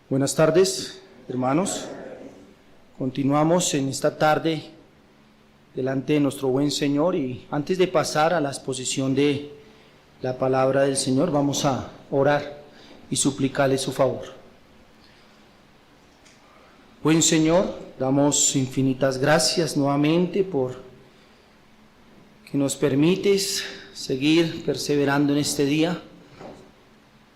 Buenas tardes, hermanos. Continuamos en esta tarde delante de nuestro buen Señor, y antes de pasar a la exposición de la palabra del Señor, vamos a orar y suplicarle su favor. Buen Señor, damos infinitas gracias nuevamente por que nos permites seguir perseverando en este día.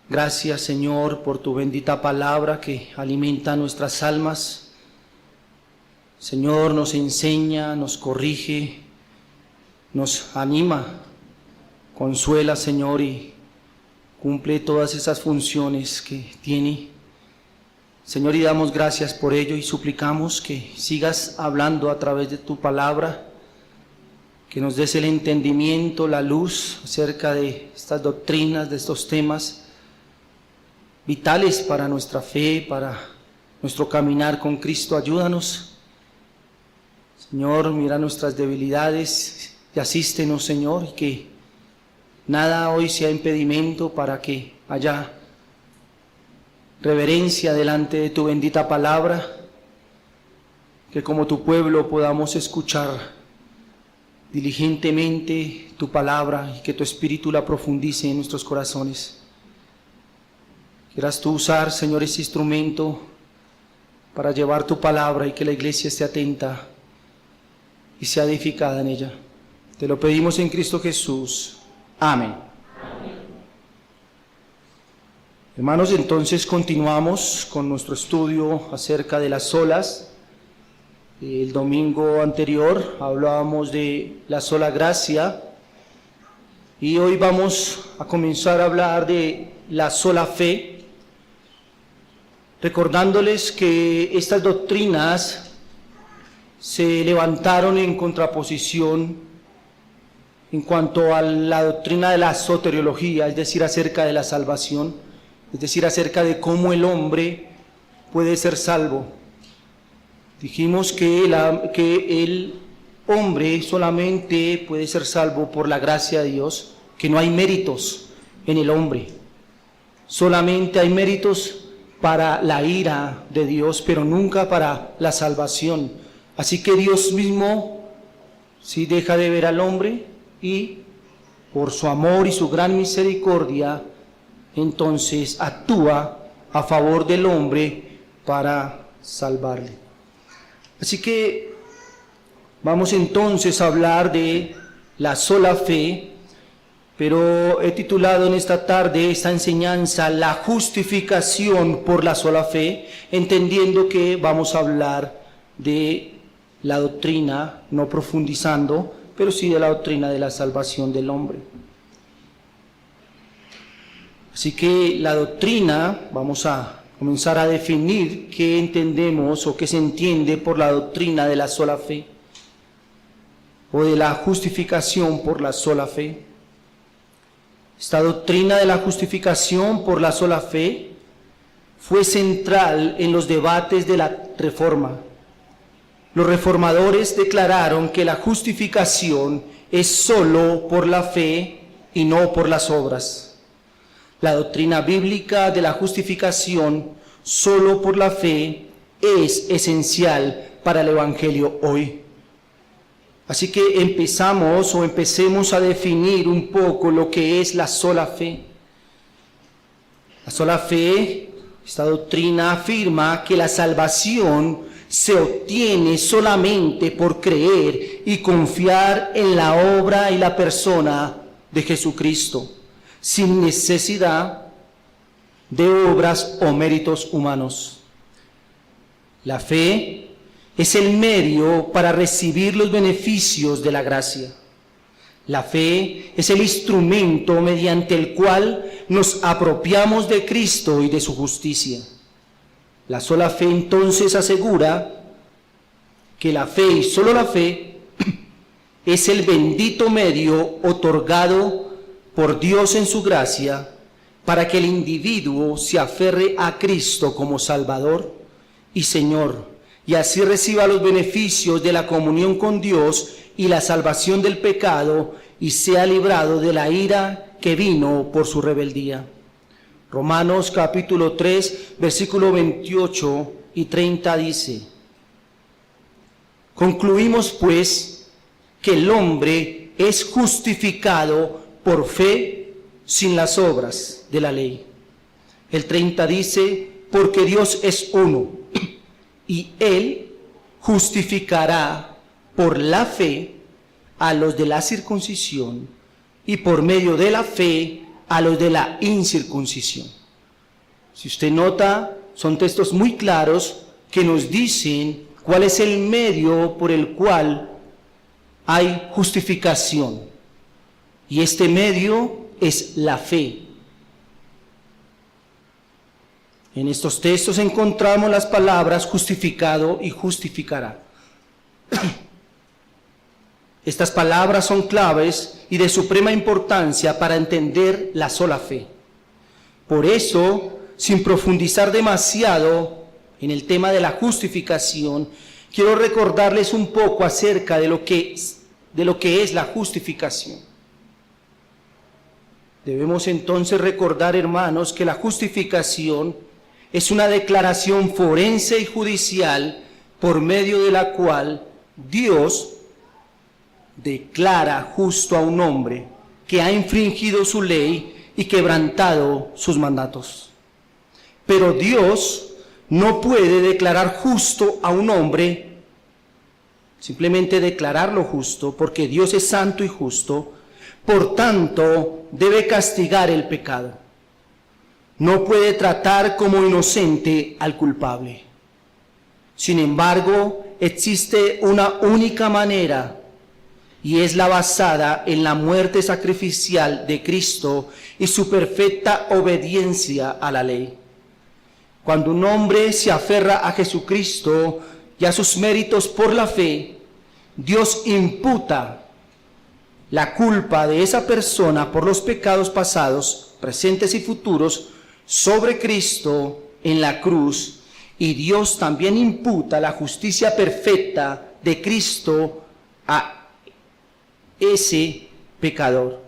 Gracias, Señor, por tu bendita palabra que alimenta nuestras almas. Señor, nos enseña, nos corrige, nos anima, consuela, Señor, y cumple todas esas funciones que tiene. Señor, y damos gracias por ello y suplicamos que sigas hablando a través de tu palabra, que nos des el entendimiento, la luz acerca de estas doctrinas, de estos temas vitales para nuestra fe, para nuestro caminar con Cristo. Ayúdanos, Señor, mira nuestras debilidades y asístenos, Señor, y que nada hoy sea impedimento para que haya reverencia delante de tu bendita palabra, que como tu pueblo podamos escuchar diligentemente tu palabra y que tu Espíritu la profundice en nuestros corazones. Quieras tú usar, Señor, este instrumento para llevar tu palabra y que la iglesia esté atenta y sea edificada en ella. Te lo pedimos en Cristo Jesús. Amén. Amén. Hermanos, entonces continuamos con nuestro estudio acerca de las solas. El domingo anterior hablábamos de la sola gracia y hoy vamos a comenzar a hablar de la sola fe, recordándoles que estas doctrinas se levantaron en contraposición en cuanto a la doctrina de la soteriología, es decir, acerca de la salvación, es decir, acerca de cómo el hombre puede ser salvo. Dijimos que el hombre solamente puede ser salvo por la gracia de Dios, que no hay méritos en el hombre, solamente hay méritos para la ira de Dios, pero nunca para la salvación. Así que Dios mismo sí deja de ver al hombre y por su amor y su gran misericordia, entonces actúa a favor del hombre para salvarle. Así que vamos entonces a hablar de la sola fe, pero he titulado en esta tarde esta enseñanza la justificación por la sola fe, entendiendo que vamos a hablar de la doctrina, no profundizando, pero sí de la doctrina de la salvación del hombre. Así que la doctrina, vamos a comenzar a definir qué entendemos o qué se entiende por la doctrina de la sola fe, o de la justificación por la sola fe. Esta doctrina de la justificación por la sola fe fue central en los debates de la Reforma. Los reformadores declararon que la justificación es solo por la fe y no por las obras. La doctrina bíblica de la justificación solo por la fe es esencial para el Evangelio hoy. Así que empecemos a definir un poco lo que es la sola fe. La sola fe, esta doctrina afirma que la salvación se obtiene solamente por creer y confiar en la obra y la persona de Jesucristo, sin necesidad de obras o méritos humanos. La fe es el medio para recibir los beneficios de la gracia. La fe es el instrumento mediante el cual nos apropiamos de Cristo y de su justicia. La sola fe entonces asegura que la fe y solo la fe es el bendito medio otorgado por Dios en su gracia para que el individuo se aferre a Cristo como Salvador y Señor, y así reciba los beneficios de la comunión con Dios y la salvación del pecado, y sea librado de la ira que vino por su rebeldía. Romanos capítulo 3, versículo 28 y 30 dice: concluimos pues que el hombre es justificado por fe sin las obras de la ley. El 30 dice: porque Dios es uno, y Él justificará por la fe a los de la circuncisión y por medio de la fe a los de la incircuncisión. Si usted nota, son textos muy claros que nos dicen cuál es el medio por el cual hay justificación. Y este medio es la fe. En estos textos encontramos las palabras justificado y justificará. Estas palabras son claves y de suprema importancia para entender la sola fe. Por eso, sin profundizar demasiado en el tema de la justificación, quiero recordarles un poco acerca de lo que es la justificación. Debemos entonces recordar, hermanos, que la justificación es una declaración forense y judicial por medio de la cual Dios declara justo a un hombre que ha infringido su ley y quebrantado sus mandatos. Pero Dios no puede declarar justo a un hombre, simplemente declararlo justo, porque Dios es santo y justo, por tanto debe castigar el pecado. No puede tratar como inocente al culpable. Sin embargo, existe una única manera, y es la basada en la muerte sacrificial de Cristo y su perfecta obediencia a la ley. Cuando un hombre se aferra a Jesucristo y a sus méritos por la fe, Dios imputa la culpa de esa persona por los pecados pasados, presentes y futuros sobre Cristo en la cruz, y Dios también imputa la justicia perfecta de Cristo a ese pecador.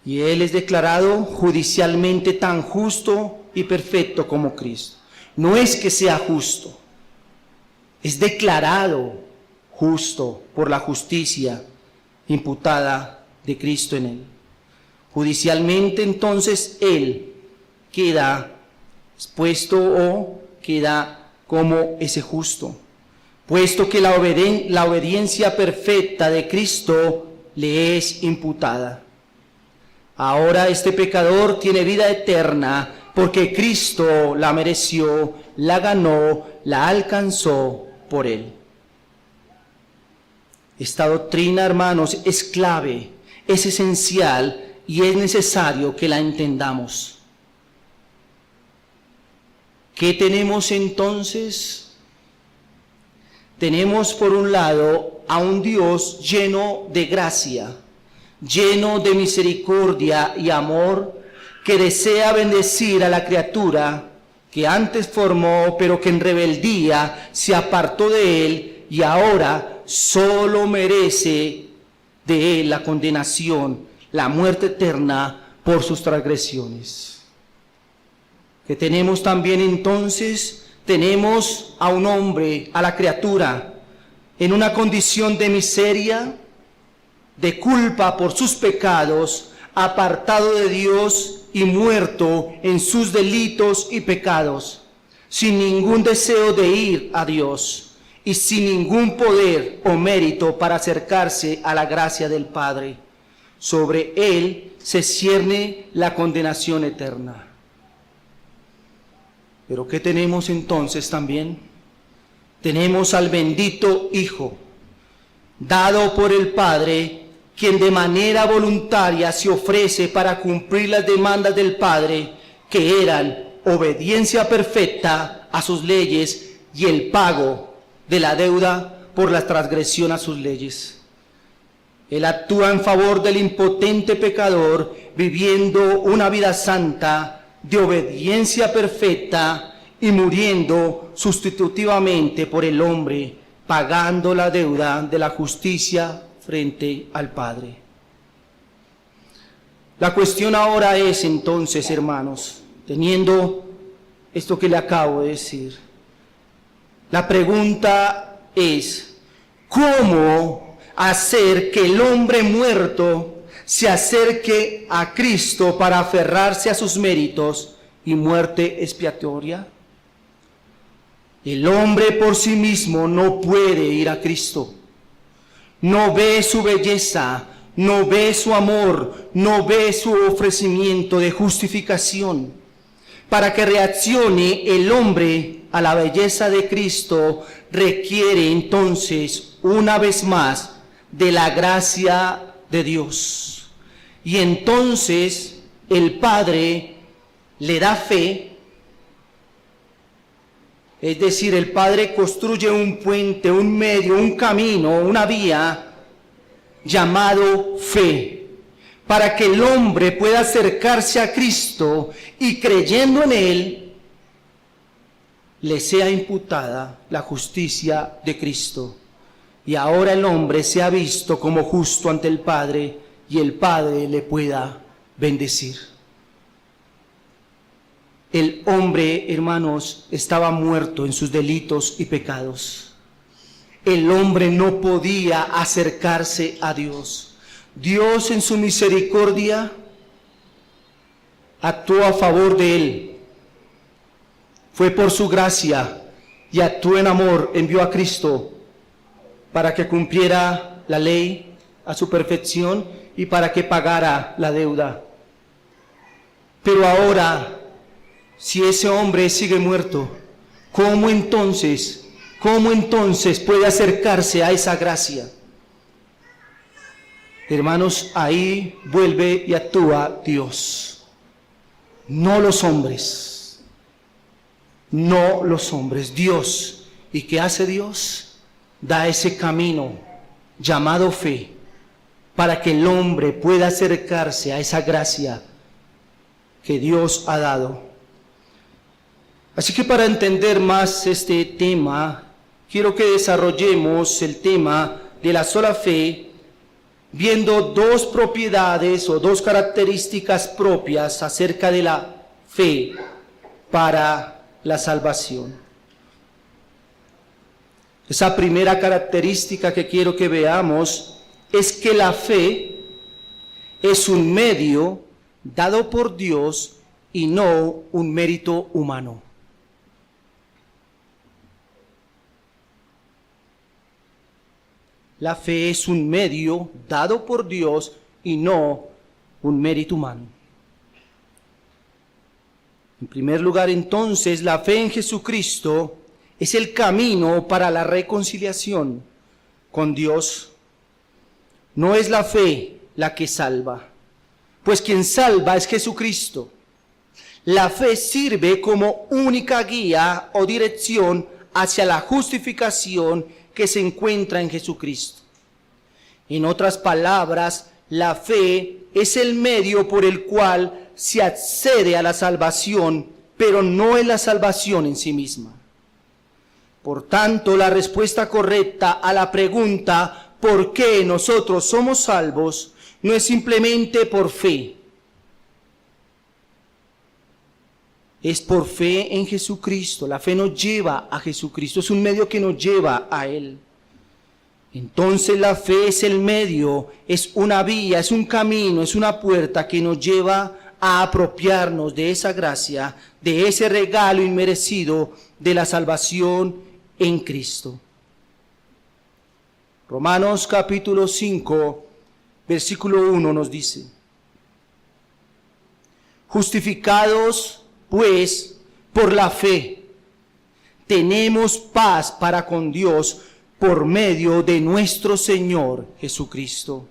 Y Él es declarado judicialmente tan justo y perfecto como Cristo. No es que sea justo, es declarado justo por la justicia imputada de Cristo en Él. Judicialmente, entonces, Él queda expuesto o queda como ese justo, puesto que la obediencia perfecta de Cristo le es imputada. Ahora este pecador tiene vida eterna porque Cristo la mereció, la ganó, la alcanzó por Él. Esta doctrina, hermanos, es clave, es esencial y es necesario que la entendamos. ¿Qué tenemos entonces? Tenemos por un lado a un Dios lleno de gracia, lleno de misericordia y amor, que desea bendecir a la criatura que antes formó, pero que en rebeldía se apartó de Él y ahora solo merece de Él la condenación, la muerte eterna por sus transgresiones. Que tenemos también entonces, tenemos a un hombre, a la criatura, en una condición de miseria, de culpa por sus pecados, apartado de Dios y muerto en sus delitos y pecados, sin ningún deseo de ir a Dios y sin ningún poder o mérito para acercarse a la gracia del Padre. Sobre él se cierne la condenación eterna. Pero ¿qué tenemos entonces también? Tenemos al bendito Hijo, dado por el Padre, quien de manera voluntaria se ofrece para cumplir las demandas del Padre, que eran obediencia perfecta a sus leyes y el pago de la deuda por la transgresión a sus leyes. Él actúa en favor del impotente pecador, viviendo una vida santa, de obediencia perfecta y muriendo sustitutivamente por el hombre, pagando la deuda de la justicia frente al Padre. La cuestión ahora es entonces, hermanos, teniendo esto que le acabo de decir, la pregunta es, ¿cómo hacer que el hombre muerto se acerque a Cristo para aferrarse a sus méritos y muerte expiatoria? El hombre por sí mismo no puede ir a Cristo. No ve su belleza, no ve su amor, no ve su ofrecimiento de justificación. Para que reaccione el hombre a la belleza de Cristo, requiere entonces, una vez más, de la gracia de Dios. Y entonces el Padre le da fe. Es decir, el Padre construye un puente, un medio, un camino, una vía llamado fe, para que el hombre pueda acercarse a Cristo y creyendo en Él, le sea imputada la justicia de Cristo. Y ahora el hombre se ha visto como justo ante el Padre y el Padre le pueda bendecir. El hombre, hermanos, estaba muerto en sus delitos y pecados. El hombre no podía acercarse a Dios. Dios en su misericordia actuó a favor de él. Fue por su gracia y actuó en amor, envió a Cristo para que cumpliera la ley a su perfección y para que pagara la deuda. Pero ahora, si ese hombre sigue muerto, ¿cómo entonces puede acercarse a esa gracia? Hermanos, ahí vuelve y actúa Dios, no los hombres, no los hombres, Dios. ¿Y qué hace Dios? Da ese camino llamado fe para que el hombre pueda acercarse a esa gracia que Dios ha dado. Así que para entender más este tema, quiero que desarrollemos el tema de la sola fe, viendo dos propiedades o dos características propias acerca de la fe para la salvación. Esa primera característica que quiero que veamos es que la fe es un medio dado por Dios y no un mérito humano. La fe es un medio dado por Dios y no un mérito humano. En primer lugar, entonces, la fe en Jesucristo es el camino para la reconciliación con Dios. No es la fe la que salva, pues quien salva es Jesucristo. La fe sirve como única guía o dirección hacia la justificación que se encuentra en Jesucristo. En otras palabras, la fe es el medio por el cual se accede a la salvación, pero no es la salvación en sí misma. Por tanto, la respuesta correcta a la pregunta ¿por qué nosotros somos salvos? No es simplemente por fe. Es por fe en Jesucristo. La fe nos lleva a Jesucristo, es un medio que nos lleva a Él. Entonces la fe es el medio, es una vía, es un camino, es una puerta que nos lleva a apropiarnos de esa gracia, de ese regalo inmerecido de la salvación en Cristo. Romanos capítulo 5, versículo 1 nos dice: justificados pues por la fe, tenemos paz para con Dios por medio de nuestro Señor Jesucristo.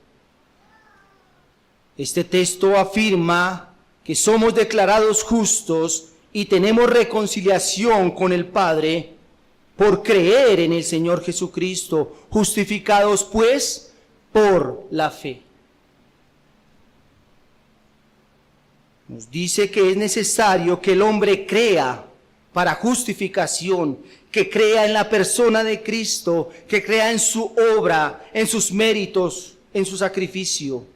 Este texto afirma que somos declarados justos y tenemos reconciliación con el Padre por creer en el Señor Jesucristo, justificados pues por la fe. Nos dice que es necesario que el hombre crea para justificación, que crea en la persona de Cristo, que crea en su obra, en sus méritos, en su sacrificio.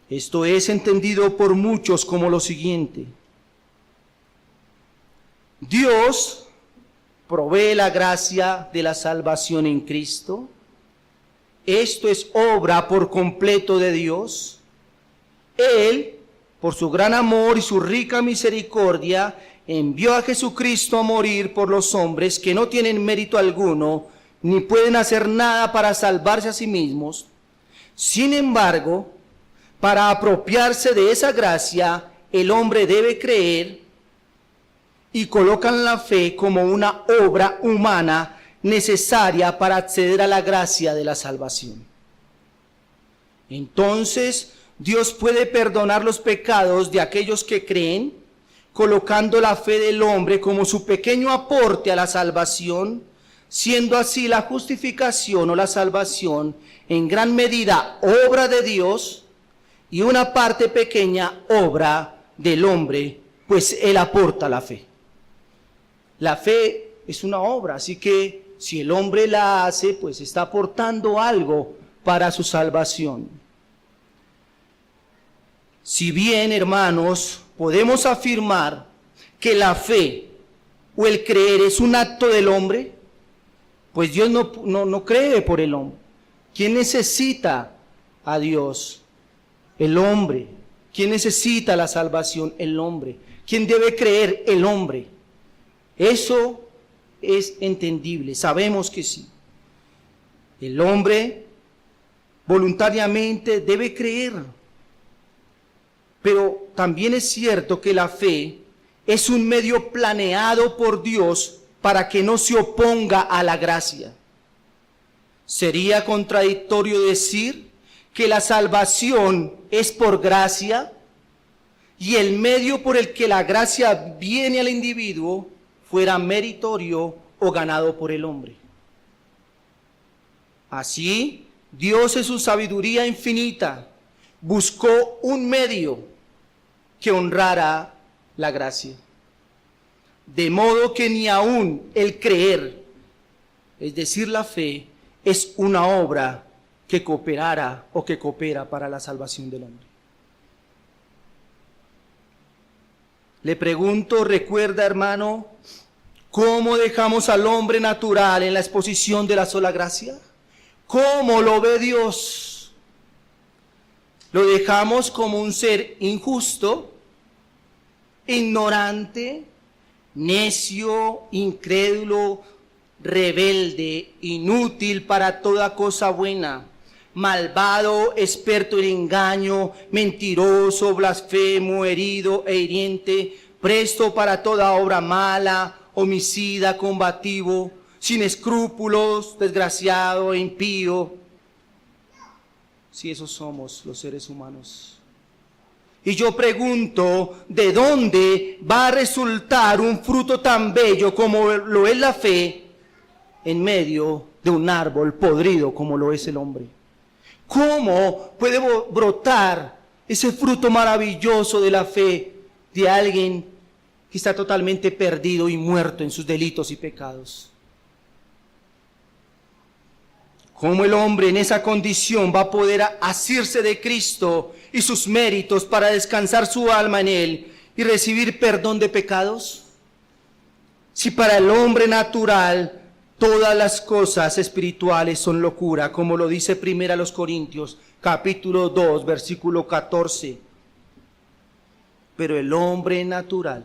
Esto es entendido por muchos como lo siguiente: Dios provee la gracia de la salvación en Cristo. Esto es obra por completo de Dios. Él, por su gran amor y su rica misericordia, envió a Jesucristo a morir por los hombres que no tienen mérito alguno, ni pueden hacer nada para salvarse a sí mismos. Sin embargo, para apropiarse de esa gracia, el hombre debe creer, y colocan la fe como una obra humana necesaria para acceder a la gracia de la salvación. Entonces, Dios puede perdonar los pecados de aquellos que creen, colocando la fe del hombre como su pequeño aporte a la salvación, siendo así la justificación o la salvación en gran medida obra de Dios y una parte pequeña obra del hombre, pues él aporta la fe. La fe es una obra, así que si el hombre la hace, pues está aportando algo para su salvación. Si bien, hermanos, podemos afirmar que la fe o el creer es un acto del hombre, pues Dios no cree por el hombre. ¿Quién necesita a Dios? El hombre. ¿Quién necesita la salvación? El hombre. ¿Quién debe creer? El hombre. Eso es entendible, sabemos que sí. El hombre voluntariamente debe creer, pero también es cierto que la fe es un medio planeado por Dios para que no se oponga a la gracia. Sería contradictorio decir que la salvación es por gracia y el medio por el que la gracia viene al individuo fuera meritorio o ganado por el hombre. Así, Dios en su sabiduría infinita buscó un medio que honrara la gracia. De modo que ni aún el creer, es decir, la fe, es una obra que cooperara o que coopera para la salvación del hombre. Le pregunto, ¿recuerda, hermano, cómo dejamos al hombre natural en la exposición de la sola gracia? ¿Cómo lo ve Dios? Lo dejamos como un ser injusto, ignorante, necio, incrédulo, rebelde, inútil para toda cosa buena, malvado, experto en engaño, mentiroso, blasfemo, herido e hiriente, presto para toda obra mala, homicida, combativo, sin escrúpulos, desgraciado e impío. Si esos somos los seres humanos. Y yo pregunto, ¿de dónde va a resultar un fruto tan bello como lo es la fe en medio de un árbol podrido como lo es el hombre? ¿Cómo puede brotar ese fruto maravilloso de la fe de alguien que está totalmente perdido y muerto en sus delitos y pecados? ¿Cómo el hombre en esa condición va a poder asirse de Cristo y sus méritos para descansar su alma en Él y recibir perdón de pecados? Si para el hombre natural todas las cosas espirituales son locura, como lo dice 1 Corintios, capítulo 2, versículo 14. Pero el hombre natural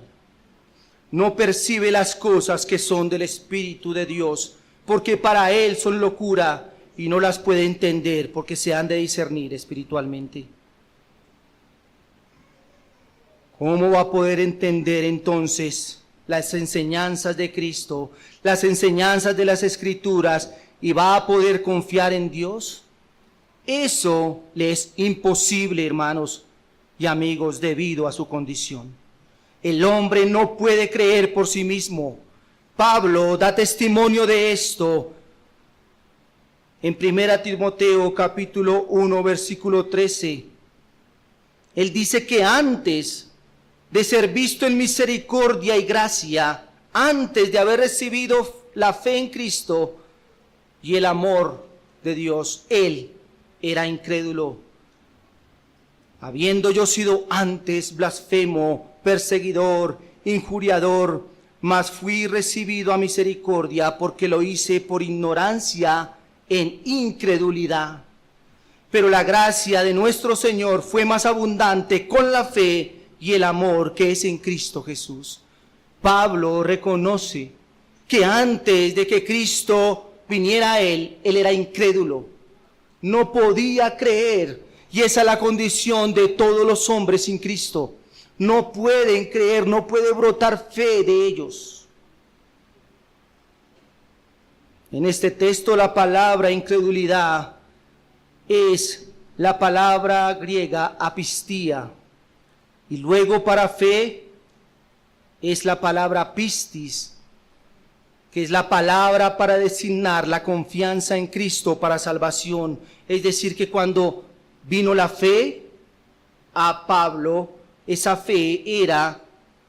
no percibe las cosas que son del Espíritu de Dios, porque para él son locura y no las puede entender, porque se han de discernir espiritualmente. ¿Cómo va a poder entender entonces las enseñanzas de Cristo, las enseñanzas de las Escrituras, y va a poder confiar en Dios? Eso le es imposible, hermanos y amigos, debido a su condición. El hombre no puede creer por sí mismo. Pablo da testimonio de esto en 1 Timoteo capítulo 1 versículo 13. Él dice que antes de ser visto en misericordia y gracia, antes de haber recibido la fe en Cristo y el amor de Dios, él era incrédulo. habiendo yo sido antes blasfemo, perseguidor, injuriador, mas fui recibido a misericordia porque lo hice por ignorancia en incredulidad. Pero la gracia de nuestro Señor fue más abundante con la fe y el amor que es en Cristo Jesús. Pablo reconoce que antes de que Cristo viniera a él era incrédulo. No podía creer, y esa es la condición de todos los hombres sin Cristo. No pueden creer, no puede brotar fe de ellos. En este texto la palabra incredulidad es la palabra griega apistía, y luego para fe es la palabra pistis, que es la palabra para designar la confianza en Cristo para salvación. Es decir, que cuando vino la fe a Pablo, esa fe era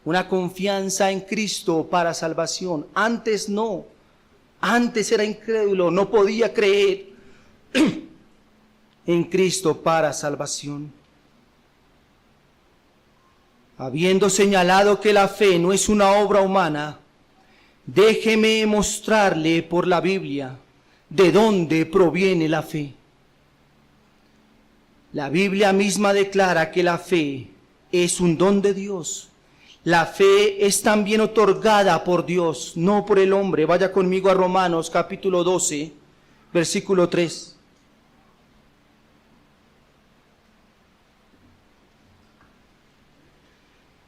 una confianza en Cristo para salvación. Antes no, antes era incrédulo, no podía creer en Cristo para salvación. Habiendo señalado que la fe no es una obra humana, déjeme mostrarle por la Biblia de dónde proviene la fe. La Biblia misma declara que la fe es un don de Dios. La fe es también otorgada por Dios, no por el hombre. Vaya conmigo a Romanos capítulo 12, versículo 3.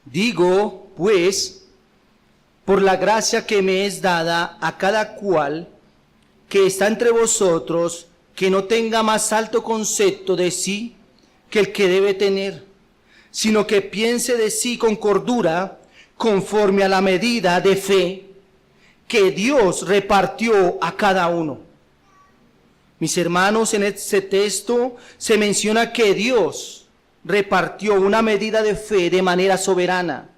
Digo, pues, por la gracia que me es dada a cada cual que está entre vosotros, que no tenga más alto concepto de sí que el que debe tener, sino que piense de sí con cordura, conforme a la medida de fe que Dios repartió a cada uno. Mis hermanos, en este texto se menciona que Dios repartió una medida de fe de manera soberana,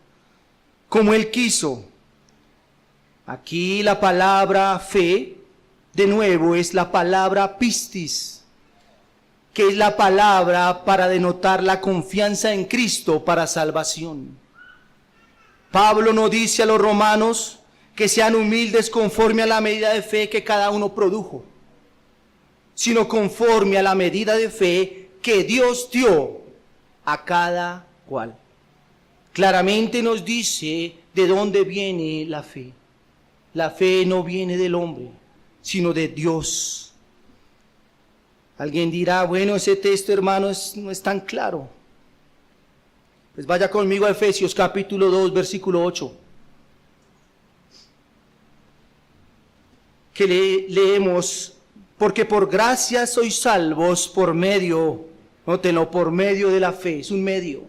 como Él quiso. Aquí la palabra fe, de nuevo, es la palabra pistis, que es la palabra para denotar la confianza en Cristo para salvación. Pablo no dice a los romanos que sean humildes conforme a la medida de fe que cada uno produjo, sino conforme a la medida de fe que Dios dio a cada cual. Claramente nos dice de dónde viene la fe. La fe no viene del hombre, sino de Dios. Alguien dirá, bueno, ese texto, hermano, no es tan claro. Pues vaya conmigo a Efesios capítulo 2, versículo 8. Que leemos, porque por gracia sois salvos por medio, nótenlo, por medio de la fe, es un medio.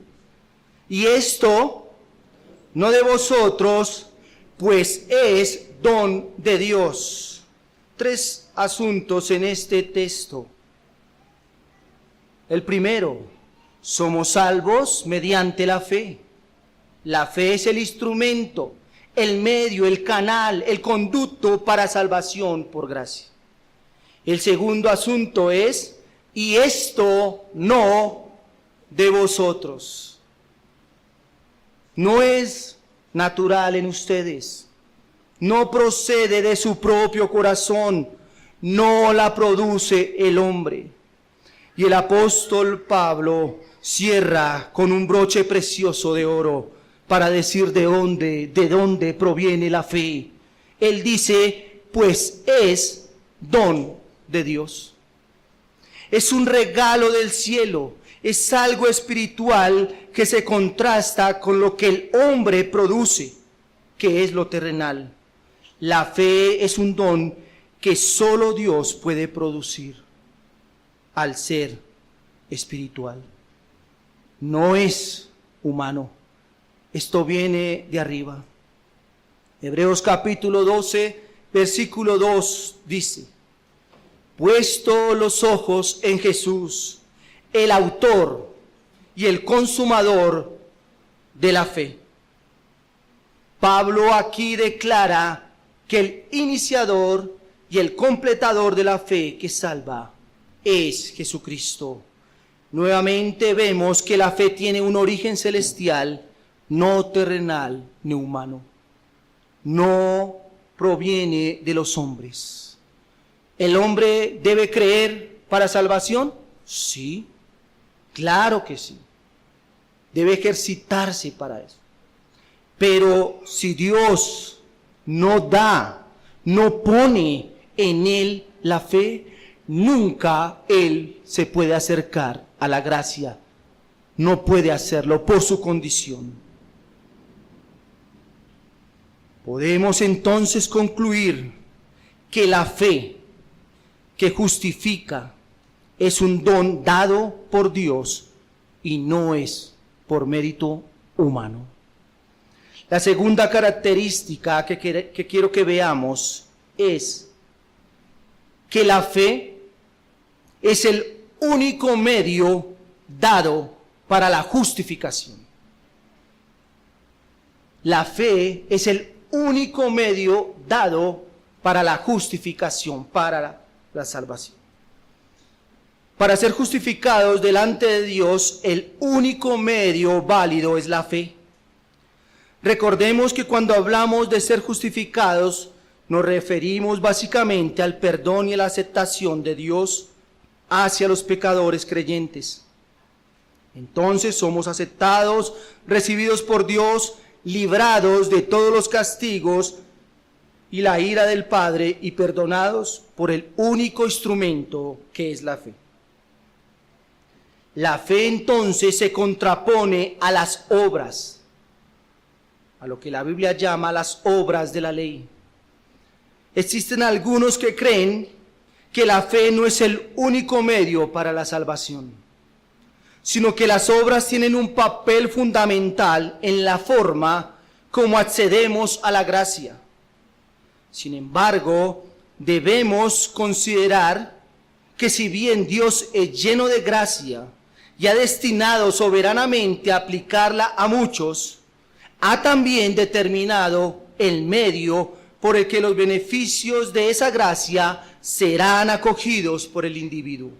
Y esto no de vosotros, pues es don de Dios. Tres asuntos en este texto. El primero, somos salvos mediante la fe. La fe es el instrumento, el medio, el canal, el conducto para salvación por gracia. El segundo asunto es, y esto no de vosotros. No es natural en ustedes, no procede de su propio corazón, no la produce el hombre. Y el apóstol Pablo cierra con un broche precioso de oro para decir de dónde proviene la fe. Él dice, pues es don de Dios. Es un regalo del cielo, es algo espiritual que se contrasta con lo que el hombre produce, que es lo terrenal. La fe es un don que solo Dios puede producir al ser espiritual. No es humano. Esto viene de arriba. Hebreos capítulo 12, versículo 2 dice, puesto los ojos en Jesús, el autor y el consumador de la fe. Pablo aquí declara que el iniciador y el completador de la fe que salva es Jesucristo. Nuevamente vemos que la fe tiene un origen celestial, no terrenal ni humano. No proviene de los hombres. ¿El hombre debe creer para salvación? Sí, claro que sí. Debe ejercitarse para eso. Pero si Dios no da, no pone en él la fe, nunca él se puede acercar a la gracia. No puede hacerlo por su condición. Podemos entonces concluir que la fe que justifica es un don dado por Dios y no es por mérito humano. La segunda característica que quiero que veamos es que la fe es el único medio dado para la justificación. La fe es el único medio dado para la justificación, para la salvación. Para ser justificados delante de Dios, el único medio válido es la fe. Recordemos que cuando hablamos de ser justificados, nos referimos básicamente al perdón y a la aceptación de Dios hacia los pecadores creyentes. Entonces somos aceptados, recibidos por Dios, librados de todos los castigos y la ira del Padre y perdonados por el único instrumento que es la fe. La fe entonces se contrapone a las obras, a lo que la Biblia llama las obras de la ley. Existen algunos que creen que la fe no es el único medio para la salvación, sino que las obras tienen un papel fundamental en la forma como accedemos a la gracia. Sin embargo, debemos considerar que si bien Dios es lleno de gracia y ha destinado soberanamente a aplicarla a muchos, ha también determinado el medio por el que los beneficios de esa gracia serán acogidos por el individuo.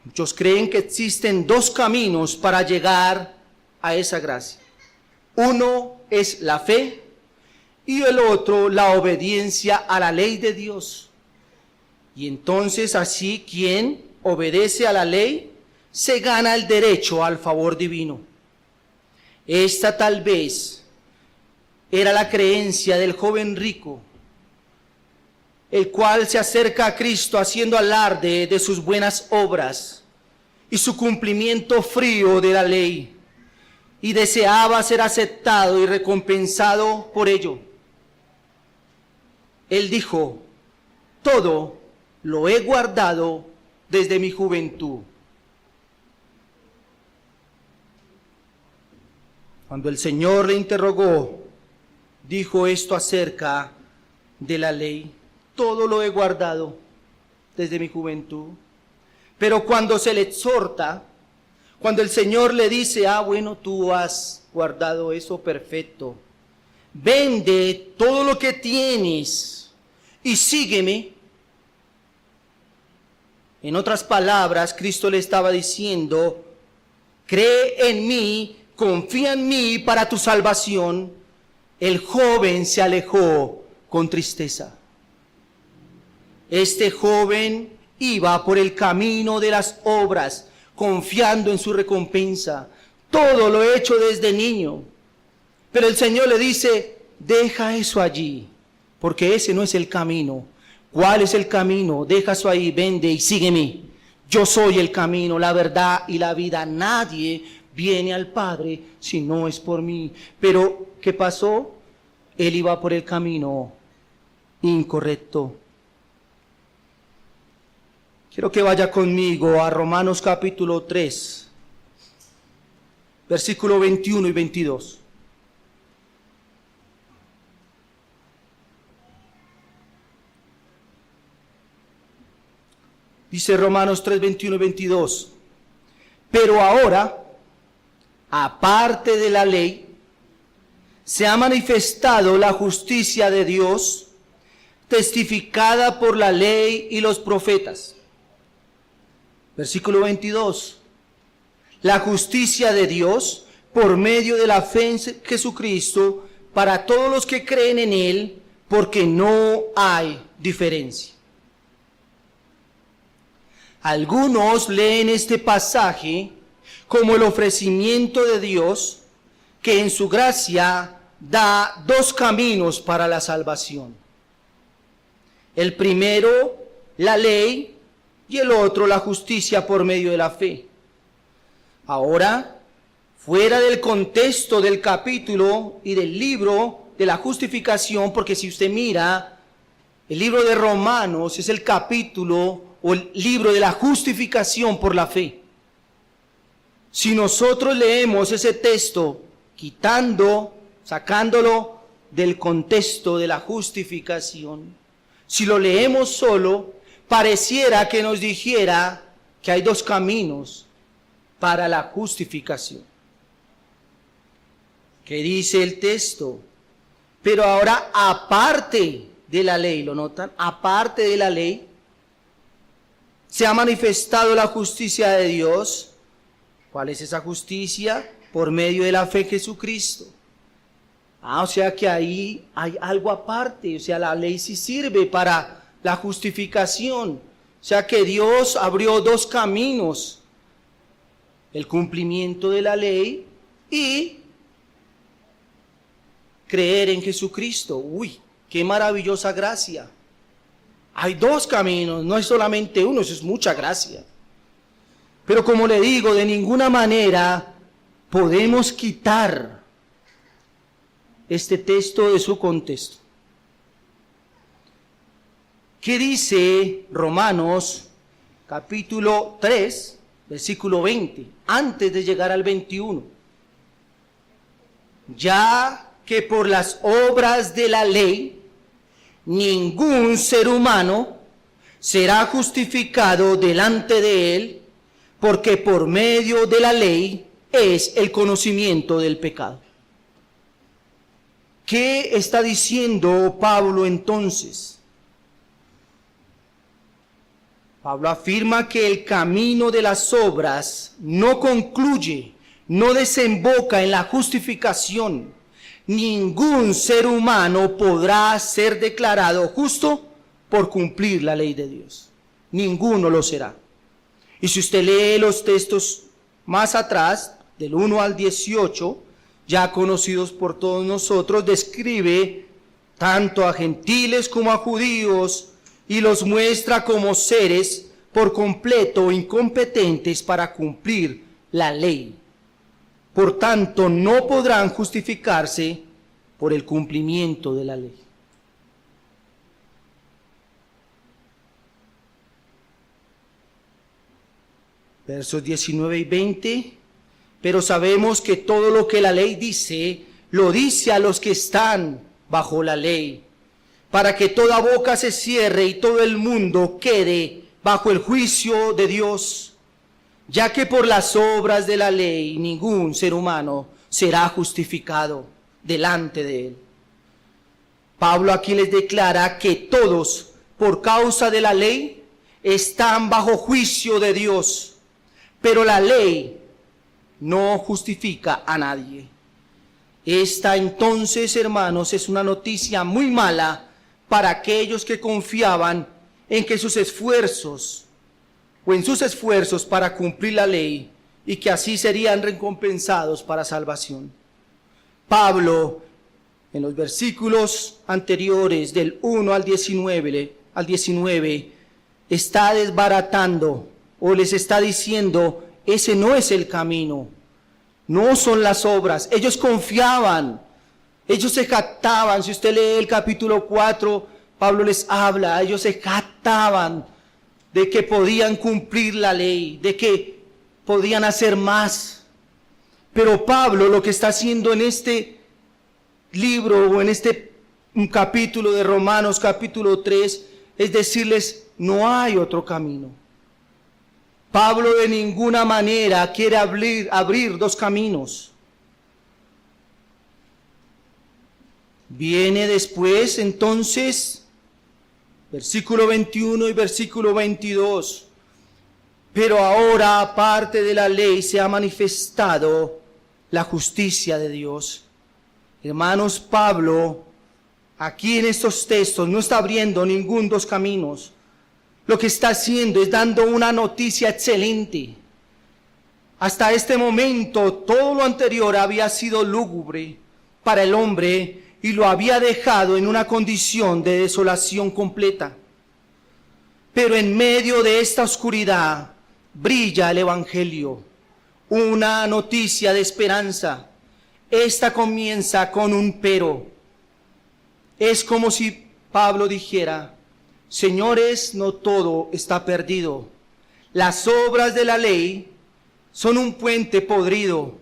Muchos creen que existen dos caminos para llegar a esa gracia. Uno es la fe y el otro la obediencia a la ley de Dios. Y entonces así quien obedece a la ley se gana el derecho al favor divino. Esta tal vez era la creencia del joven rico, el cual se acerca a Cristo haciendo alarde de sus buenas obras y su cumplimiento frío de la ley, y deseaba ser aceptado y recompensado por ello. Él dijo: todo lo he guardado desde mi juventud. Cuando el Señor le interrogó, dijo esto acerca de la ley: todo lo he guardado desde mi juventud. Pero cuando se le exhorta, cuando el Señor le dice: bueno, tú has guardado eso, perfecto, vende todo lo que tienes y sígueme. En otras palabras, Cristo le estaba diciendo: cree en mí, confía en mí para tu salvación. El joven se alejó con tristeza. Este joven iba por el camino de las obras, confiando en su recompensa. Todo lo he hecho desde niño. Pero el Señor le dice: deja eso allí, porque ese no es el camino. ¿Cuál es el camino? Deja eso ahí, vende y sígueme. Yo soy el camino, la verdad y la vida. Nadie viene al Padre si no es por mí. Pero, ¿qué pasó? Él iba por el camino incorrecto. Quiero que vaya conmigo a Romanos capítulo 3, versículo 21 y 22. Dice Romanos 3, 21 y 22. Pero ahora, aparte de la ley, se ha manifestado la justicia de Dios, testificada por la ley y los profetas, Versículo 22. La justicia de Dios por medio de la fe en Jesucristo para todos los que creen en Él, porque no hay diferencia. Algunos leen este pasaje como el ofrecimiento de Dios, que en su gracia da dos caminos para la salvación. El primero, la ley, y el otro, la justicia por medio de la fe. Ahora, fuera del contexto del capítulo y del libro de la justificación, porque si usted mira, el libro de Romanos es el capítulo o el libro de la justificación por la fe. Si nosotros leemos ese texto sacándolo del contexto de la justificación, si lo leemos solo, pareciera que nos dijera que hay dos caminos para la justificación. ¿Qué dice el texto? Pero ahora, aparte de la ley, ¿lo notan? Aparte de la ley, se ha manifestado la justicia de Dios. ¿Cuál es esa justicia? Por medio de la fe en Jesucristo. O sea que ahí hay algo aparte. O sea, la ley sí sirve para la justificación. O sea que Dios abrió dos caminos: el cumplimiento de la ley y creer en Jesucristo. Uy, qué maravillosa gracia. Hay dos caminos, no es solamente uno, eso es mucha gracia. Pero como le digo, de ninguna manera podemos quitar este texto de su contexto. ¿Qué dice Romanos capítulo 3, versículo 20, antes de llegar al 21? Ya que por las obras de la ley ningún ser humano será justificado delante de él, porque por medio de la ley es el conocimiento del pecado. ¿Qué está diciendo Pablo entonces? Pablo afirma que el camino de las obras no concluye, no desemboca en la justificación. Ningún ser humano podrá ser declarado justo por cumplir la ley de Dios. Ninguno lo será. Y si usted lee los textos más atrás, del 1 al 18, ya conocidos por todos nosotros, describe tanto a gentiles como a judíos y los muestra como seres por completo incompetentes para cumplir la ley. Por tanto, no podrán justificarse por el cumplimiento de la ley. Versos 19 y 20. Pero sabemos que todo lo que la ley dice, lo dice a los que están bajo la ley, para que toda boca se cierre y todo el mundo quede bajo el juicio de Dios, ya que por las obras de la ley ningún ser humano será justificado delante de él. Pablo aquí les declara que todos, por causa de la ley, están bajo juicio de Dios, pero la ley no justifica a nadie. Esta entonces, hermanos, es una noticia muy mala para aquellos que confiaban en que sus esfuerzos para cumplir la ley y que así serían recompensados para salvación. Pablo, en los versículos anteriores del 1 al 19, está desbaratando o les está diciendo: ese no es el camino, no son las obras. Ellos confiaban, ellos se jactaban. Si usted lee el capítulo 4, Pablo les habla, ellos se jactaban de que podían cumplir la ley, de que podían hacer más. Pero Pablo lo que está haciendo en este libro o en este capítulo de Romanos, capítulo 3, es decirles: no hay otro camino. Pablo de ninguna manera quiere abrir dos caminos. Viene después entonces versículo 21 y versículo 22. Pero ahora, aparte de la ley, se ha manifestado la justicia de Dios. Hermanos, Pablo, aquí en estos textos, no está abriendo ningún dos caminos. Lo que está haciendo es dando una noticia excelente. Hasta este momento, todo lo anterior había sido lúgubre para el hombre y lo había dejado en una condición de desolación completa. Pero en medio de esta oscuridad brilla el Evangelio, una noticia de esperanza. Esta comienza con un pero. Es como si Pablo dijera: señores, no todo está perdido. Las obras de la ley son un puente podrido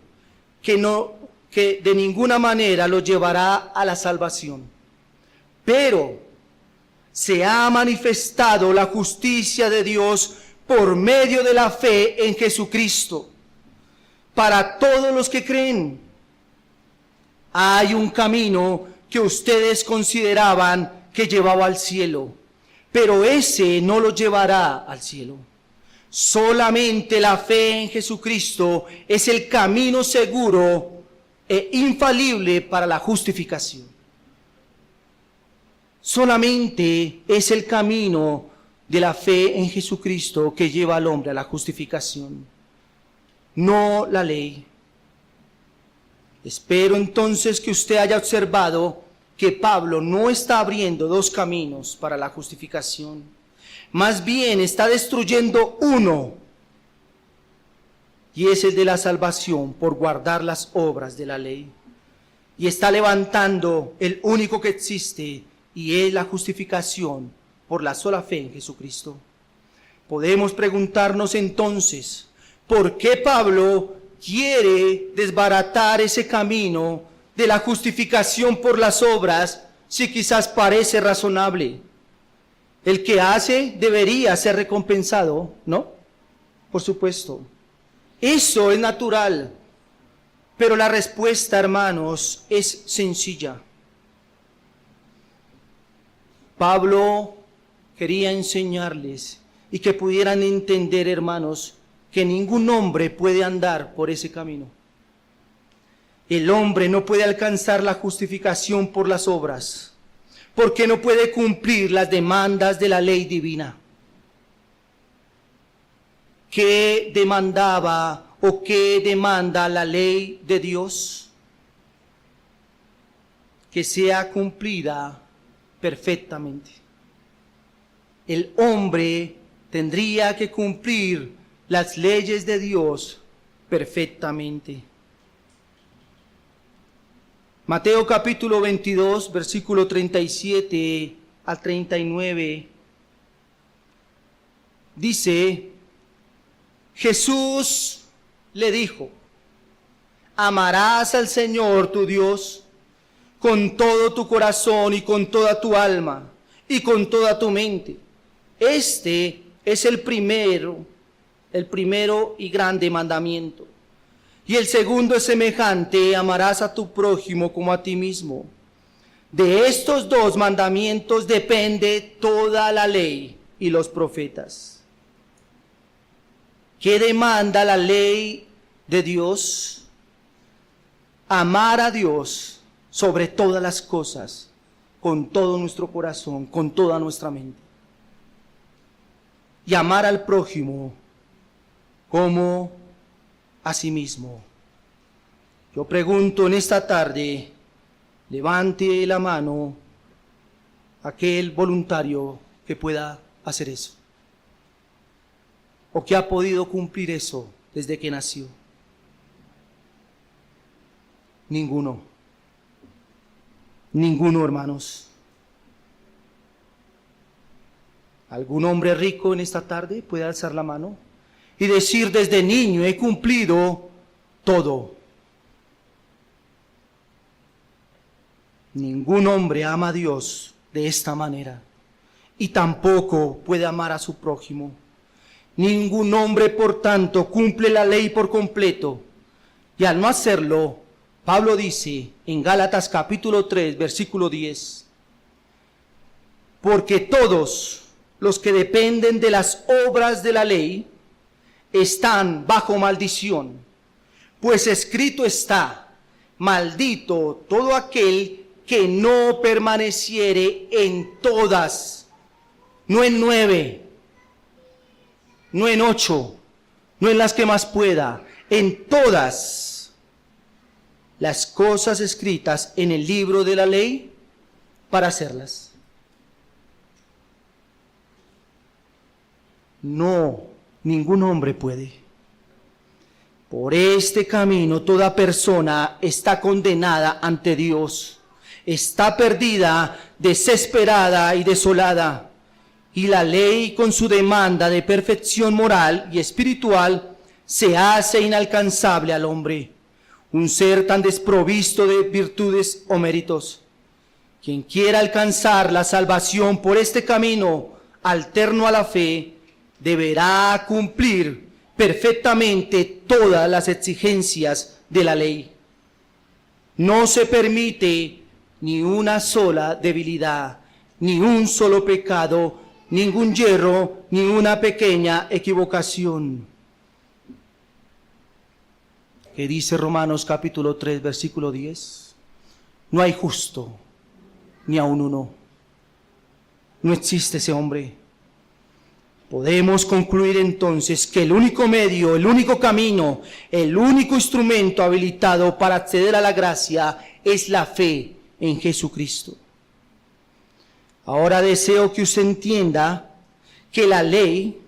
que de ninguna manera lo llevará a la salvación. Pero se ha manifestado la justicia de Dios por medio de la fe en Jesucristo. Para todos los que creen, hay un camino que ustedes consideraban que llevaba al cielo, pero ese no lo llevará al cielo. Solamente la fe en Jesucristo es el camino seguro e infalible para la justificación. Solamente es el camino de la fe en Jesucristo que lleva al hombre a la justificación, no la ley. Espero entonces que usted haya observado que Pablo no está abriendo dos caminos para la justificación, más bien está destruyendo uno, y es el de la salvación por guardar las obras de la ley, y está levantando el único que existe, y es la justificación por la sola fe en Jesucristo. Podemos preguntarnos entonces, ¿por qué Pablo quiere desbaratar ese camino de la justificación por las obras si quizás parece razonable? El que hace debería ser recompensado, ¿no? Por supuesto. Eso es natural. Pero la respuesta, hermanos, es sencilla. Pablo quería enseñarles y que pudieran entender, hermanos, que ningún hombre puede andar por ese camino. El hombre no puede alcanzar la justificación por las obras, porque no puede cumplir las demandas de la ley divina. ¿Qué demandaba o qué demanda la ley de Dios? Que sea cumplida perfectamente. El hombre tendría que cumplir las leyes de Dios perfectamente. Mateo capítulo 22, versículo 37 al 39, dice: Jesús le dijo: amarás al Señor tu Dios con todo tu corazón y con toda tu alma y con toda tu mente. Este es el primero y grande mandamiento. Y el segundo es semejante: amarás a tu prójimo como a ti mismo. De estos dos mandamientos depende toda la ley y los profetas. ¿Qué demanda la ley de Dios? Amar a Dios sobre todas las cosas, con todo nuestro corazón, con toda nuestra mente. Y amar al prójimo como a sí mismo. Yo pregunto en esta tarde, levante la mano aquel voluntario que pueda hacer eso, o que ha podido cumplir eso desde que nació. Ninguno, hermanos. ¿Algún hombre rico en esta tarde puede alzar la mano y decir: desde niño he cumplido todo? Ningún hombre ama a Dios de esta manera y tampoco puede amar a su prójimo. Ningún hombre, por tanto, cumple la ley por completo, y al no hacerlo, Pablo dice en Gálatas capítulo 3, versículo 10, porque todos los que dependen de las obras de la ley están bajo maldición. Pues escrito está, maldito todo aquel que no permaneciere en todas, no en 9, no en 8, no en las que más pueda, en todas las cosas escritas en el libro de la ley para hacerlas. No, ningún hombre puede. Por este camino toda persona está condenada ante Dios, está perdida, desesperada y desolada. Y la ley, con su demanda de perfección moral y espiritual, se hace inalcanzable al hombre, un ser tan desprovisto de virtudes o méritos. Quien quiera alcanzar la salvación por este camino alterno a la fe, deberá cumplir perfectamente todas las exigencias de la ley. No se permite ni una sola debilidad, ni un solo pecado, ningún yerro, ni una pequeña equivocación. ¿Qué dice Romanos capítulo 3, versículo 10? No hay justo, ni aun uno. No existe ese hombre. Podemos concluir entonces que el único medio, el único camino, el único instrumento habilitado para acceder a la gracia es la fe en Jesucristo. Ahora deseo que usted entienda que la ley,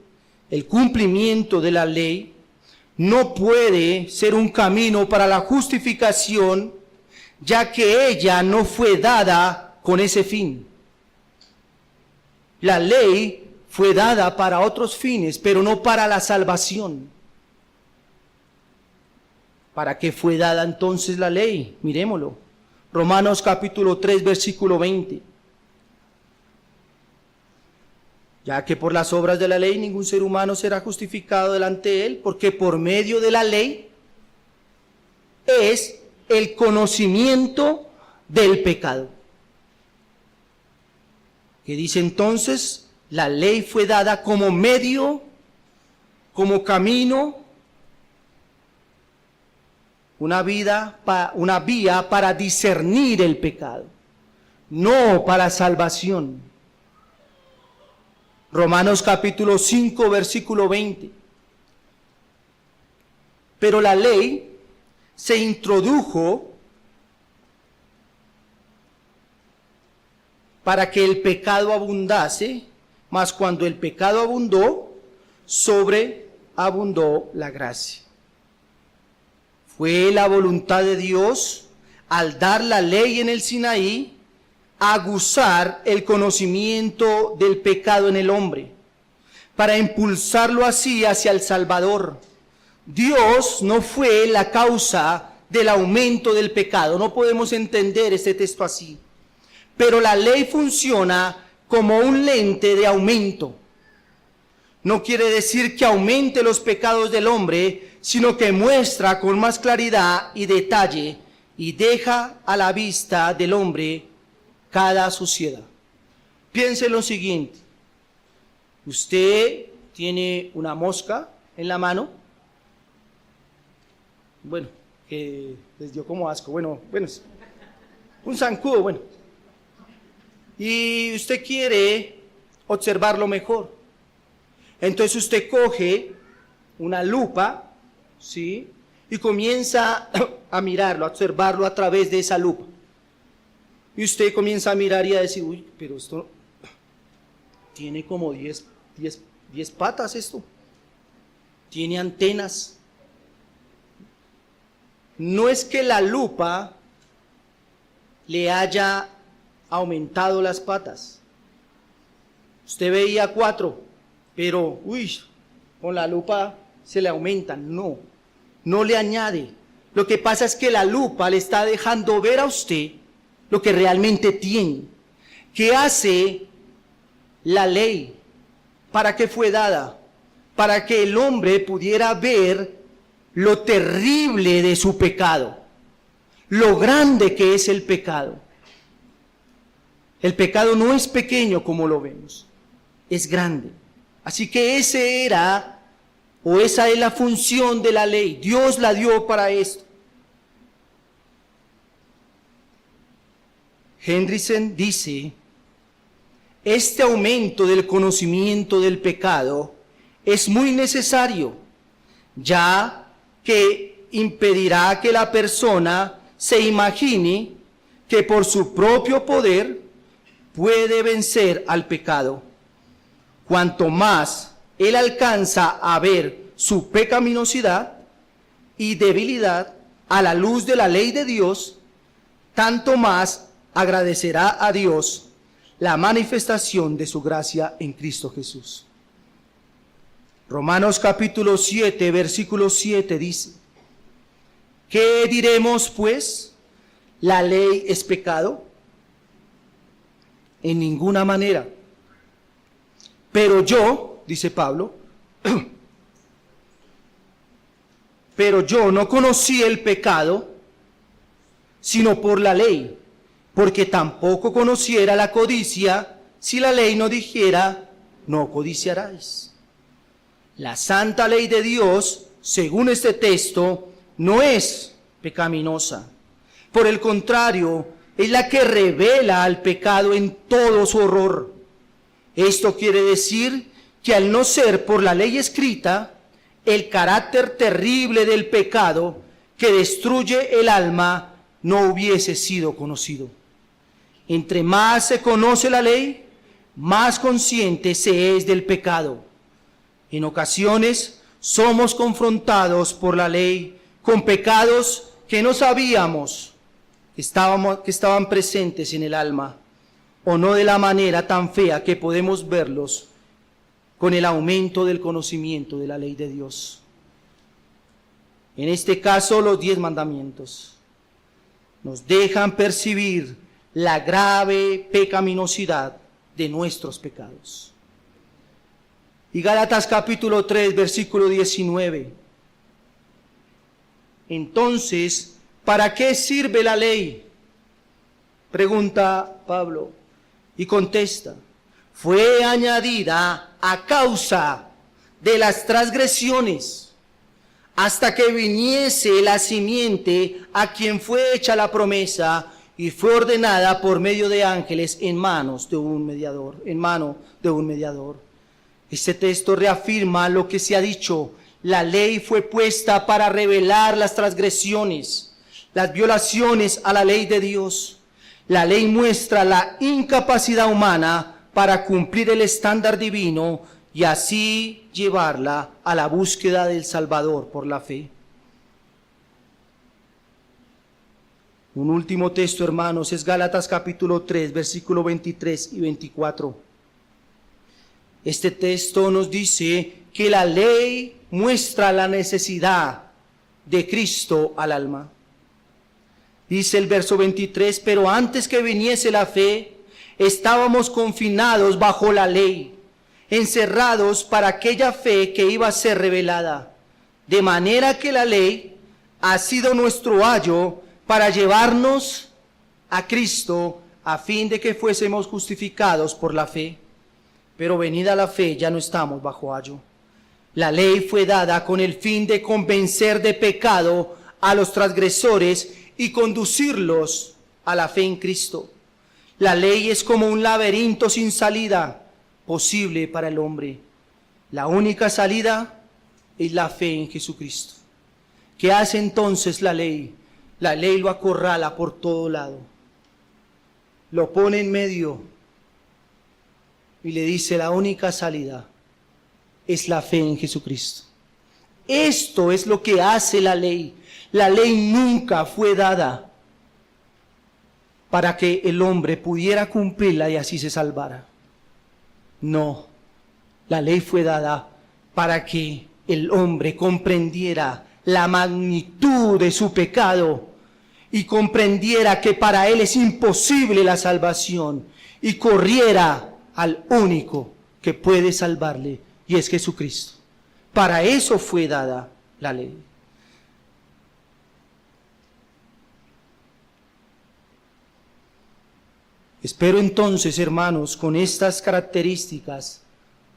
el cumplimiento de la ley, no puede ser un camino para la justificación, ya que ella no fue dada con ese fin. La ley fue dada para otros fines, pero no para la salvación. ¿Para qué fue dada entonces la ley? Miremoslo. Romanos capítulo 3, versículo 20. Ya que por las obras de la ley ningún ser humano será justificado delante de él, porque por medio de la ley es el conocimiento del pecado. ¿Qué dice entonces? La ley fue dada como medio, como camino, una vía para discernir el pecado, no para salvación. Romanos capítulo 5, versículo 20. Pero la ley se introdujo para que el pecado abundase, mas cuando el pecado abundó, sobreabundó la gracia. Fue la voluntad de Dios, al dar la ley en el Sinaí, aguzar el conocimiento del pecado en el hombre, para impulsarlo así hacia el Salvador. Dios no fue la causa del aumento del pecado, no podemos entender este texto así. Pero la ley funciona como un lente de aumento. No quiere decir que aumente los pecados del hombre, sino que muestra con más claridad y detalle y deja a la vista del hombre cada suciedad. Piense lo siguiente. Usted tiene una mosca en la mano. Bueno, que les dio como asco. Bueno, un zancudo, bueno. Y usted quiere observarlo mejor. Entonces usted coge una lupa, ¿sí? Y comienza a mirarlo, a observarlo a través de esa lupa. Y usted comienza a mirar y a decir, uy, pero esto tiene como 10 patas esto. Tiene antenas. No es que la lupa le haya aumentado las patas. Usted veía 4, pero con la lupa se le aumentan. No le añade. Lo que pasa es que la lupa le está dejando ver a usted lo que realmente tiene. ¿Qué hace la ley? ¿Para qué fue dada? Para que el hombre pudiera ver lo terrible de su pecado, lo grande que es el pecado. El pecado no es pequeño como lo vemos, es grande. Así que ese era O esa es la función de la ley. Dios la dio para esto. Hendrickson dice, este aumento del conocimiento del pecado es muy necesario, ya que impedirá que la persona se imagine que por su propio poder puede vencer al pecado. Cuanto más él alcanza a ver su pecaminosidad y debilidad a la luz de la ley de Dios, tanto más agradecerá a Dios la manifestación de su gracia en Cristo Jesús. Romanos capítulo 7, versículo 7 dice, ¿qué diremos pues? ¿La ley es pecado? En ninguna manera. Pero yo, dice Pablo, pero yo no conocí el pecado, sino por la ley, porque tampoco conociera la codicia si la ley no dijera, no codiciarás. La santa ley de Dios, según este texto, no es pecaminosa. Por el contrario, es la que revela al pecado en todo su horror. Esto quiere decir que al no ser por la ley escrita, el carácter terrible del pecado que destruye el alma no hubiese sido conocido. Entre más se conoce la ley, más consciente se es del pecado. En ocasiones somos confrontados por la ley con pecados que no sabíamos que estaban presentes en el alma, o no de la manera tan fea que podemos verlos con el aumento del conocimiento de la ley de Dios. En este caso, los 10 mandamientos nos dejan percibir la grave pecaminosidad de nuestros pecados. Y Gálatas capítulo 3, versículo 19. Entonces, ¿para qué sirve la ley? Pregunta Pablo y contesta, fue añadida a causa de las transgresiones, hasta que viniese la simiente a quien fue hecha la promesa y fue ordenada por medio de ángeles en mano de un mediador. Este texto reafirma lo que se ha dicho. La ley fue puesta para revelar las transgresiones, las violaciones a la ley de Dios. La ley muestra la incapacidad humana para cumplir el estándar divino y así llevarla a la búsqueda del Salvador por la fe. Un último texto, hermanos, es Gálatas capítulo 3, versículo 23 y 24. Este texto nos dice que la ley muestra la necesidad de Cristo al alma. Dice el verso 23, pero antes que viniese la fe, estábamos confinados bajo la ley, encerrados para aquella fe que iba a ser revelada. De manera que la ley ha sido nuestro ayo para llevarnos a Cristo a fin de que fuésemos justificados por la fe. Pero venida la fe ya no estamos bajo ayo. La ley fue dada con el fin de convencer de pecado a los transgresores y conducirlos a la fe en Cristo. La ley es como un laberinto sin salida posible para el hombre. La única salida es la fe en Jesucristo. ¿Qué hace entonces la ley? La ley lo acorrala por todo lado. Lo pone en medio y le dice, la única salida es la fe en Jesucristo. Esto es lo que hace la ley. La ley nunca fue dada para que el hombre pudiera cumplirla y así se salvara. No, la ley fue dada para que el hombre comprendiera la magnitud de su pecado y comprendiera que para él es imposible la salvación y corriera al único que puede salvarle, y es Jesucristo. Para eso fue dada la ley. Espero entonces, hermanos, con estas características,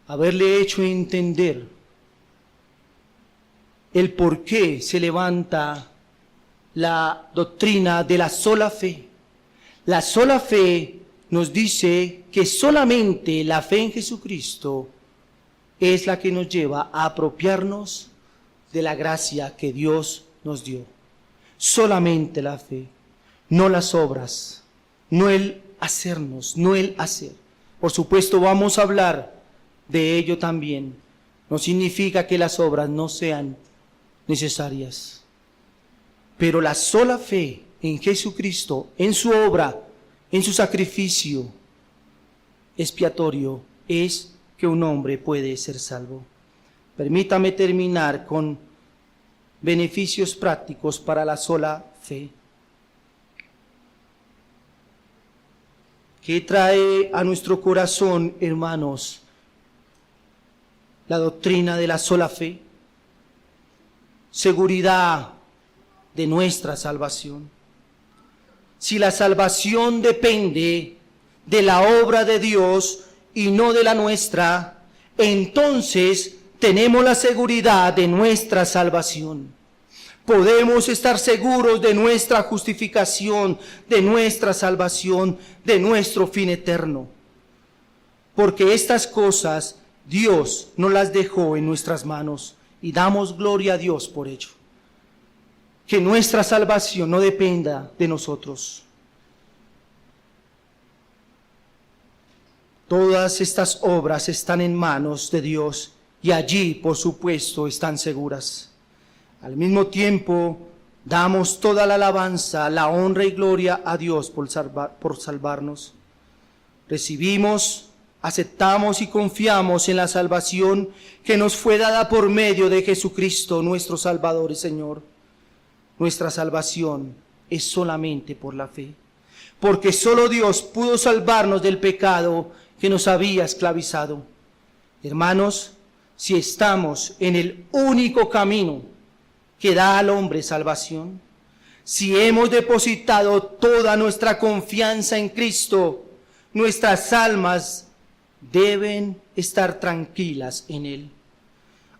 haberle hecho entender el por qué se levanta la doctrina de la sola fe. La sola fe nos dice que solamente la fe en Jesucristo es la que nos lleva a apropiarnos de la gracia que Dios nos dio. Solamente la fe, no las obras, no el hacernos, no el hacer. Por supuesto, vamos a hablar de ello también. No significa que las obras no sean necesarias. Pero la sola fe en Jesucristo, en su obra, en su sacrificio expiatorio, es que un hombre puede ser salvo. Permítame terminar con beneficios prácticos para la sola fe. ¿Qué trae a nuestro corazón, hermanos, la doctrina de la sola fe? Seguridad de nuestra salvación. Si la salvación depende de la obra de Dios y no de la nuestra, entonces tenemos la seguridad de nuestra salvación. Podemos estar seguros de nuestra justificación, de nuestra salvación, de nuestro fin eterno. Porque estas cosas Dios nos las dejó en nuestras manos y damos gloria a Dios por ello. Que nuestra salvación no dependa de nosotros. Todas estas obras están en manos de Dios y allí, por supuesto, están seguras. Al mismo tiempo, damos toda la alabanza, la honra y gloria a Dios por salvarnos. Recibimos, aceptamos y confiamos en la salvación que nos fue dada por medio de Jesucristo, nuestro Salvador y Señor. Nuestra salvación es solamente por la fe, porque solo Dios pudo salvarnos del pecado que nos había esclavizado. Hermanos, si estamos en el único camino que da al hombre salvación, si hemos depositado toda nuestra confianza en Cristo, nuestras almas deben estar tranquilas en Él.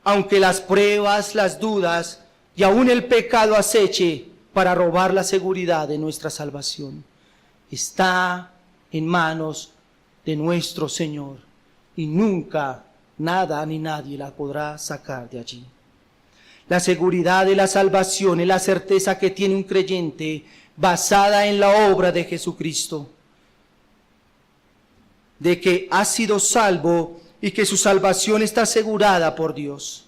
Aunque las pruebas, las dudas y aún el pecado aceche para robar la seguridad de nuestra salvación, está en manos de nuestro Señor y nunca nada ni nadie la podrá sacar de allí. La seguridad de la salvación es la certeza que tiene un creyente basada en la obra de Jesucristo, de que ha sido salvo y que su salvación está asegurada por Dios.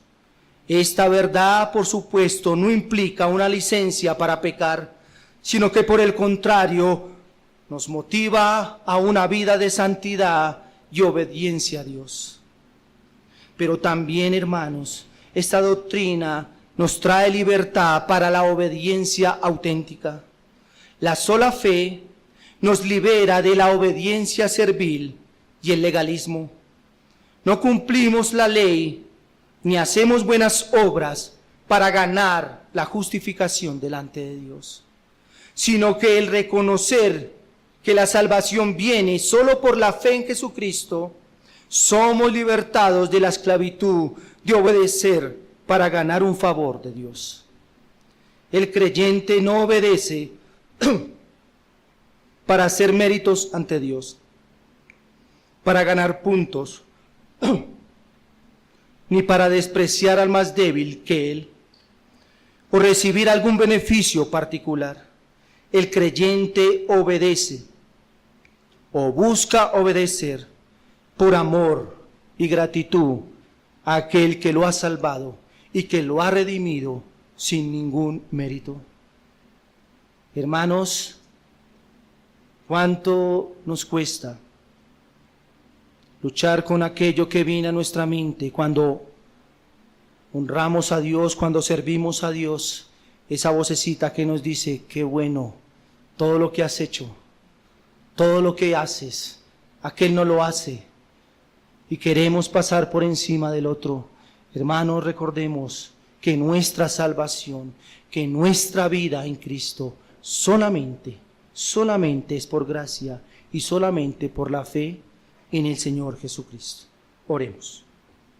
Esta verdad, por supuesto, no implica una licencia para pecar, sino que por el contrario, nos motiva a una vida de santidad y obediencia a Dios. Pero también, hermanos, esta doctrina nos trae libertad para la obediencia auténtica. La sola fe nos libera de la obediencia servil y el legalismo. No cumplimos la ley ni hacemos buenas obras para ganar la justificación delante de Dios, sino que el reconocer que la salvación viene solo por la fe en Jesucristo, somos libertados de la esclavitud de obedecer para ganar un favor de Dios. El creyente no obedece para hacer méritos ante Dios, para ganar puntos, ni para despreciar al más débil que él, o recibir algún beneficio particular. El creyente obedece, o busca obedecer, por amor y gratitud a aquel que lo ha salvado y que lo ha redimido sin ningún mérito. Hermanos, ¿cuánto nos cuesta luchar con aquello que viene a nuestra mente cuando honramos a Dios, cuando servimos a Dios? Esa vocecita que nos dice, qué bueno, todo lo que has hecho, todo lo que haces, aquel no lo hace, y queremos pasar por encima del otro. Hermanos, recordemos que nuestra salvación, que nuestra vida en Cristo, solamente es por gracia y solamente por la fe en el Señor Jesucristo. Oremos.